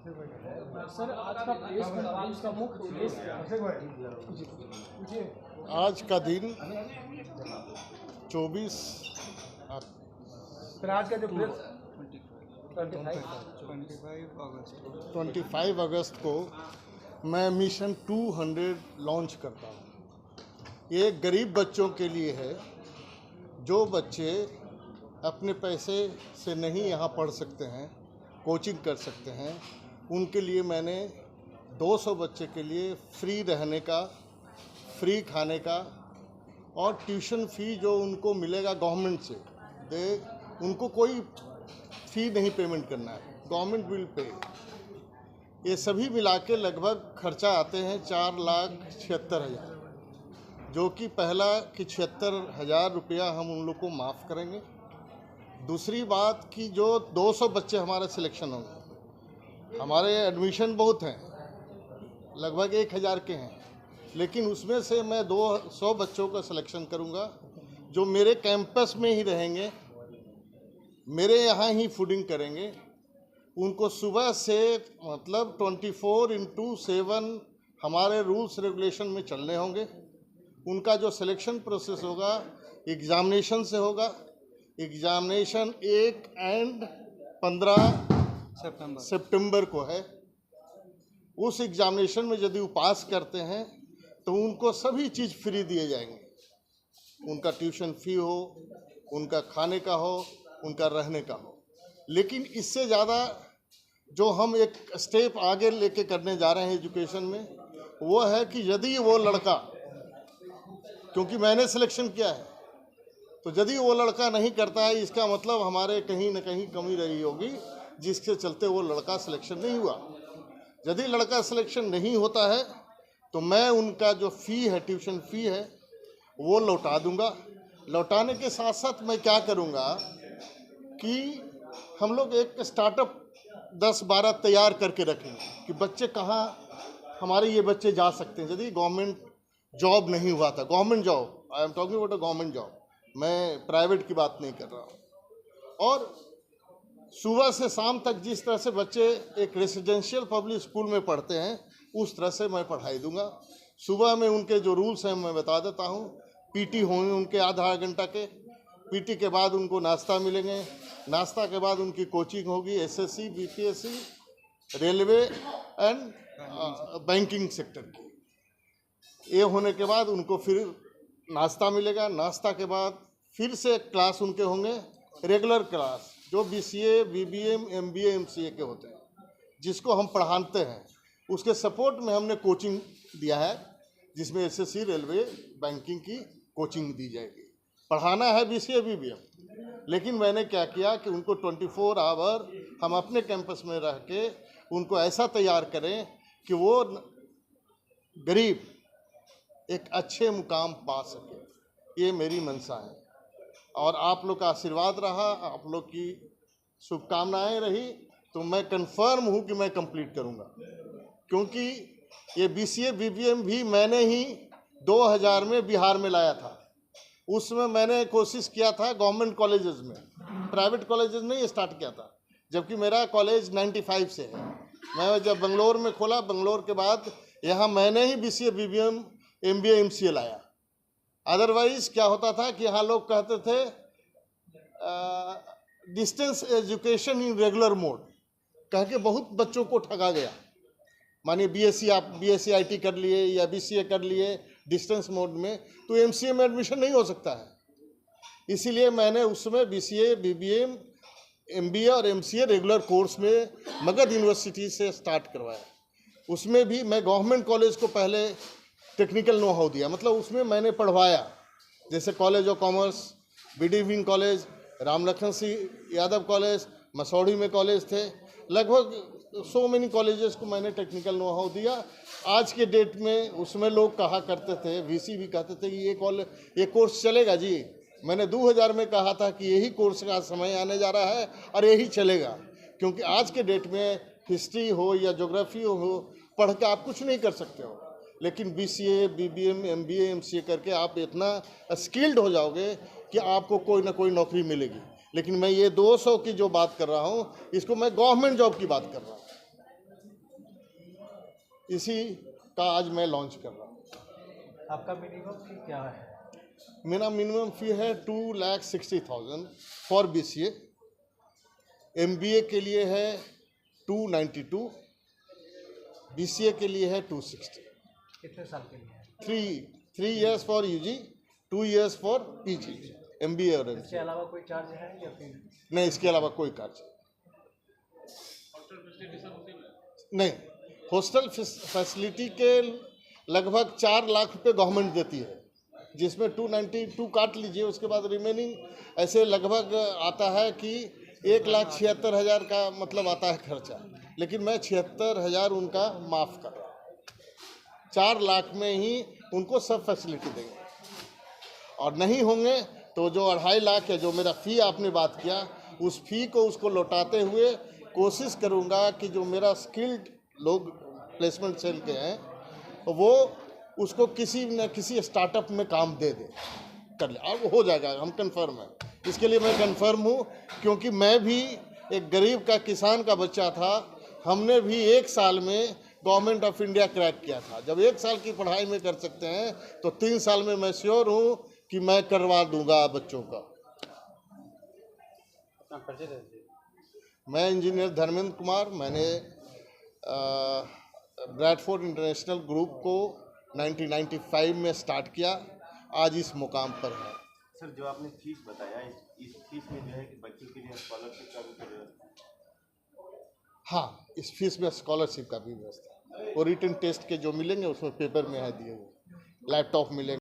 Sir, आज का press का मुख्य उद्देश्य आज का दिन 24 आज का जो प्रेस 25 अगस्त को मैं मिशन 200 लॉन्च करता हूँ। ये गरीब बच्चों के लिए है, जो बच्चे अपने पैसे से नहीं यहाँ पढ़ सकते हैं, कोचिंग कर सकते हैं, उनके लिए मैंने 200 बच्चे के लिए फ्री रहने का, फ्री खाने का और ट्यूशन फ़ी जो उनको मिलेगा गवर्नमेंट से, उनको कोई फ़ी नहीं पेमेंट करना है, गवर्नमेंट विल पे। ये सभी मिला के लगभग खर्चा आते हैं 4,76,000, जो कि पहला कि 76,000 रुपया हम उन लोग को माफ़ करेंगे। दूसरी बात कि जो 200 बच्चे हमारे सिलेक्शन होंगे, हमारे एडमिशन बहुत हैं, लगभग 1,000 के हैं, लेकिन उसमें से मैं 200 बच्चों का सिलेक्शन करूंगा जो मेरे कैंपस में ही रहेंगे, मेरे यहाँ ही फूडिंग करेंगे। उनको सुबह से मतलब 24/7 हमारे रूल्स रेगुलेशन में चलने होंगे। उनका जो सिलेक्शन प्रोसेस होगा एग्ज़ामिनेशन से होगा। एग्ज़ामिनेशन 1 और 15 सितंबर को है। उस एग्ज़ामिनेशन में यदि वो पास करते हैं तो उनको सभी चीज़ फ्री दिए जाएंगे। उनका ट्यूशन फ़ी हो, उनका खाने का हो, उनका रहने का हो। लेकिन इससे ज़्यादा जो हम एक स्टेप आगे लेके करने जा रहे हैं एजुकेशन में, वो है कि यदि वो लड़का, क्योंकि मैंने सिलेक्शन किया है, तो यदि वो लड़का नहीं करता है, इसका मतलब हमारे कहीं ना कहीं कमी रही होगी, जिसके चलते वो लड़का सिलेक्शन नहीं हुआ। यदि लड़का सिलेक्शन नहीं होता है तो मैं उनका जो फ़ी है, ट्यूशन फ़ी है, वो लौटा दूंगा। लौटाने के साथ साथ मैं क्या करूंगा कि हम लोग एक स्टार्टअप 10-12 तैयार करके रखेंगे कि बच्चे कहाँ हमारे ये बच्चे जा सकते हैं। यदि गवर्नमेंट जॉब नहीं हुआ था, government job, I am talking about a government job, मैं प्राइवेट की बात नहीं कर रहा हूँ। और सुबह से शाम तक जिस तरह से बच्चे एक रेसिडेंशियल पब्लिक स्कूल में पढ़ते हैं, उस तरह से मैं पढ़ाई दूंगा। सुबह में उनके जो रूल्स हैं मैं बता देता हूँ। पीटी होंगे उनके आधा घंटा के, पीटी के बाद उनको नाश्ता मिलेंगे, नाश्ता के बाद उनकी कोचिंग होगी SSC, BPSC, railway and banking sector की। ये होने के बाद उनको फिर नाश्ता मिलेगा। नाश्ता के बाद फिर से क्लास उनके होंगे रेगुलर क्लास, जो बीसीए, बीबीएम, एमबीए, एमसीए के होते हैं, जिसको हम पढ़ाते हैं। उसके सपोर्ट में हमने कोचिंग दिया है, जिसमें एसएससी, रेलवे, बैंकिंग की कोचिंग दी जाएगी। पढ़ाना है बीसीए, बीबीएम, लेकिन मैंने क्या किया कि उनको 24 आवर हम अपने कैंपस में रह के उनको ऐसा तैयार करें कि वो गरीब एक अच्छे मुकाम पा सके। ये मेरी मंशा है और आप लोग का आशीर्वाद रहा, आप लोग की शुभकामनाएं रही, तो मैं कंफर्म हूँ कि मैं कंप्लीट करूँगा। क्योंकि ये बीसीए, बीबीएम भी मैंने ही 2000 में बिहार में लाया था। उसमें मैंने कोशिश किया था गवर्नमेंट कॉलेजेस में, प्राइवेट कॉलेजेस नहीं स्टार्ट किया था, जबकि मेरा कॉलेज 95 से है। मैं जब बंगलोर में खोला, बंगलोर के बाद यहाँ मैंने ही बीसीए, बीबीएम, एमबीए, एमसीए लाया। अदरवाइज क्या होता था कि यहाँ लोग कहते थे distance education in regular mode, कह के बहुत बच्चों को ठगा गया। मानिए बीएससी, आप बीएससी आईटी कर लिए या बीसीए कर लिए डिस्टेंस मोड में, तो एमसीए में एडमिशन नहीं हो सकता है। इसीलिए मैंने उसमें बीसीए, बीबीएम, एमबीए और एमसीए रेगुलर कोर्स में मगध यूनिवर्सिटी से स्टार्ट करवाया। उसमें भी मैं गवर्नमेंट कॉलेज को पहले टेक्निकल नो हाउ दिया, मतलब उसमें मैंने पढ़वाया। जैसे college of commerce, BD evening college, Ram Lakhan Singh Yadav college, Masaurhi में कॉलेज थे, लगभग सो मेनी कॉलेजेस को मैंने टेक्निकल नो हाउ दिया। आज के डेट में उसमें लोग कहा करते थे, वीसी भी कहते थे कि ये कोर्स चलेगा जी। मैंने 2000 में कहा था कि यही कोर्स का समय आने जा रहा है और यही चलेगा, क्योंकि आज के डेट में हिस्ट्री हो या ज्योग्राफी हो, पढ़ के आप कुछ नहीं कर सकते हो। लेकिन बीसीए, बीबीएम, एमबीए, एमसीए करके आप इतना स्किल्ड हो जाओगे कि आपको कोई ना कोई नौकरी मिलेगी। लेकिन मैं ये 200 की जो बात कर रहा हूँ, इसको मैं गवर्नमेंट जॉब की बात कर रहा हूँ। इसी का आज मैं लॉन्च कर रहा हूँ। आपका मिनिमम फी क्या है? मेरा मिनिमम फी है 2,60,000 फॉर BCA। MBA के लिए है 292, BCA के लिए है 260। कितने साल के लिए है? 3 years for UG, 2 years for PG, MBA और इसके MCA। अलावा कोई चार्ज है या फिर? नहीं, इसके अलावा कोई कार्य नहीं। हॉस्टल फैसिलिटी के लगभग 4 लाख रुपये गवर्नमेंट देती है, जिसमें 292 काट लीजिए, उसके बाद रिमेनिंग ऐसे लगभग आता है कि 1,76,000 का मतलब आता है खर्चा, लेकिन मैं 76,000 उनका माफ़ कर रहा हूँ। 4 लाख में ही उनको सब फैसिलिटी देंगे, और नहीं होंगे तो जो 2.5 लाख है, जो मेरा फ़ी आपने बात किया, उस फ़ी को उसको लौटाते हुए कोशिश करूँगा कि जो मेरा स्किल्ड लोग प्लेसमेंट सेल के हैं वो उसको किसी न किसी स्टार्टअप में काम दे दे कर ले, और वो हो जाएगा, हम कंफर्म हैं। इसके लिए मैं कंफर्म हूँ, क्योंकि मैं भी एक गरीब का किसान का बच्चा था। हमने भी 1 साल में गवर्नमेंट ऑफ इंडिया क्रैक किया था। जब 1 साल की पढ़ाई में कर सकते हैं तो 3 साल में मैं श्योर हूँ कि मैं करवा दूंगा बच्चों का। मैं इंजीनियर धर्मेंद्र कुमार, मैंने ब्रैडफोर्ड इंटरनेशनल ग्रुप को 1995 में स्टार्ट किया, आज इस मुकाम पर है। सर, जो आपने फीस बताया, इस फीस में जो है कि बच्चों के लिए स्कॉलरशिप का भी व्यवस्था? हाँ, इस फीस में स्कॉलरशिप का भी व्यवस्था है। और रिटन टेस्ट के जो मिलेंगे उसमें पेपर में है दिए हुए, लैपटॉप मिलेंगे।